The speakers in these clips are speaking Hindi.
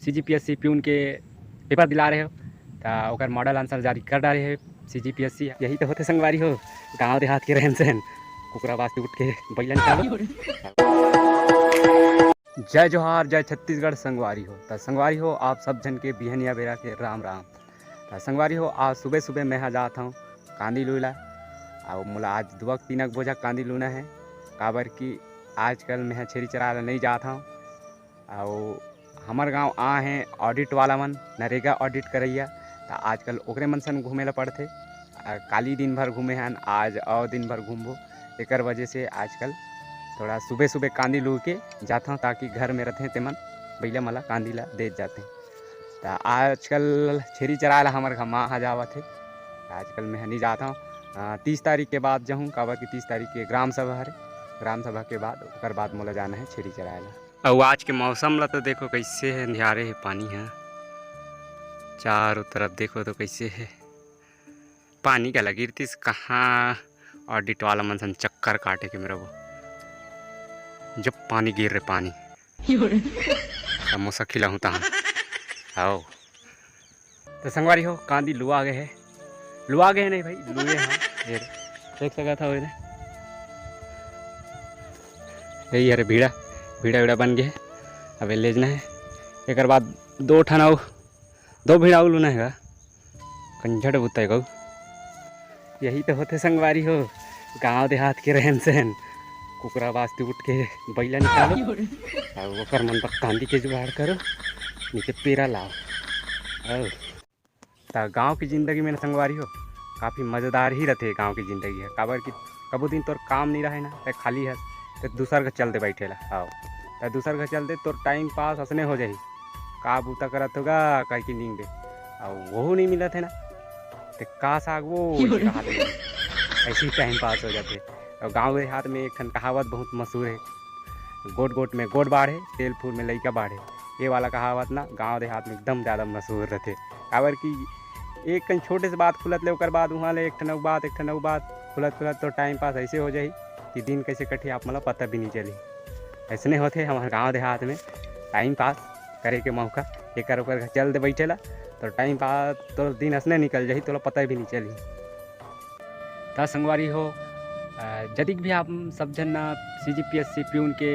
CGPSC प्यून के पेपर दिला रहे हो तो ओकर मॉडल आंसर जारी कर डाले है CGPSC। यही तो होते संगवारी हो गाँव देहात के रहन सहन, कुकरा वास्ते उठ के बैलन चालो। जय जोहार जय छत्तीसगढ़ संगवारी हो। तो संगवारी हो आप सब जन के बिहनिया बेरा के राम राम। तो संगवारी हो आज सुबह सुबह मैं जाता हूँ कांदी लूला और मोला आज 2-3 बोझा कांदी लूना है। काबर कि आजकल मैं छेरी चराला नहीं जाता हूँ और हमार गांव आ हैं ऑडिट वाला मन नरेगा ऑडिट करैया, तो आजकल ओकरे मन सन घूमे ला पड़ते। काली दिन भर घूमे हैं, आज और दिन भर घूमबो। एक वजह से आजकल थोड़ा सुबह सुबह कांदी लू के जाता हूँ ताकि घर में रहते तेमन बैला मला कांदी ला दे जाते। तो आजकल छेरी चराला हमारे घर माँ जावत है। आजकल मैं नहीं जाता हूँ, 30 तारीख के बाद जाऊँ। काबर कि 30 तारीख के ग्राम सभा है, ग्राम सभा के बाद मोला जाना है छेरी चराला। और आज के मौसम ला तो देखो कैसे है, अंधियारे है, पानी है चारों तरफ। देखो तो कैसे है, पानी का लगी रही कहाँ ऑडिट वाला मनसन चक्कर काटे के मेरा वो जब पानी गिर रहे पानी समोसा खिलाऊँ तहाँ आओ। तो संगवारी हो कांदी लुआ गए है, लुआ गए नहीं भाई लुए हाँ ये देख सका था वो यही अरे भीड़ा भीड़ा बन गया है। अब लेजना है एक बाद 2 भीड़ा लूना है कंझट बुता गौ। यही तो होते संगवारी हो गांव देहात के रहन सहन, कुकरा वास्ते उठ के बैला निकालो और ओकर मन पर कांदी के जुगाड़ करो, नीचे पेरा लाओ। तो गांव की ज़िंदगी में संगवारी हो काफ़ी मज़ेदार ही रहते गांव की ज़िंदगी है। काबर कि कबो दिन तोर काम नहीं रहे ना तो खाली है तो दूसर घर चलते बैठे ला आओ, तो दूसर घर चलते तोर टाइम पास असने हो जाही। का बूता करत होगा कह की नींद दे और वह नहीं मिलत है ना तो का साग वो ऐसे ही टाइम पास हो जाते। और गाँव देहात में एक ठन कहावत बहुत मशहूर है, गोट गोट में गोट बाढ़े तेल फूल में लइका बाढ़े। ये वाला कहावत ना गांव देहात में एकदम ज़्यादा मशहूर रहते। काबर कि एक कहीं छोटे से बात खुलत ले ओकर बाद वहाँ ले एक ठन बात खुलत तो टाइम पास ऐसे हो जाही कि दिन कैसे कटे आप मतलब पता भी नहीं चली। ऐसने होते हमारे गांव देहात में टाइम पास करे के मौका एक घर चल दे बैठेला तो टाइम पास तो दिन असने निकल जाही तो पता भी नहीं चली। तो संगवारी हो यदि भी आप सब जन CGPSC प्यून के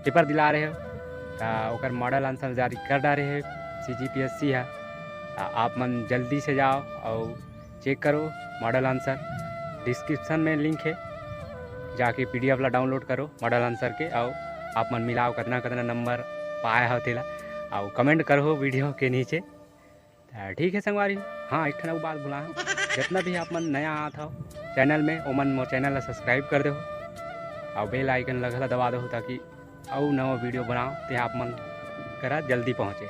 पेपर दिला रहे हो तो ओकर मॉडल आंसर जारी कर डाले है CGPSC है। आप मन जल्दी से जाओ और चेक करो मॉडल आंसर, डिस्क्रिप्शन में लिंक है, जाके PDF ला डाउनलोड करो मॉडल आंसर के और आप मन मिलाओ कितना नंबर पाया हो तेला और कमेंट करो वीडियो के नीचे। ठीक है संगवारी हाँ एक ठन बात बुला जितना भी आप मन नया आता हो चैनल में ओ मन मो चैनल ला सब्सक्राइब कर दो और बेल आइकन लगला दबा दो ताकि और नवा वीडियो बनाओ तो आप मन करा जल्दी पहुँचे।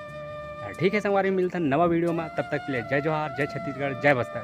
ठीक है संगवारी मिलता नवा वीडियो में, तब तक के लिए जय जोहार जय छत्तीसगढ़ जय बस्तर।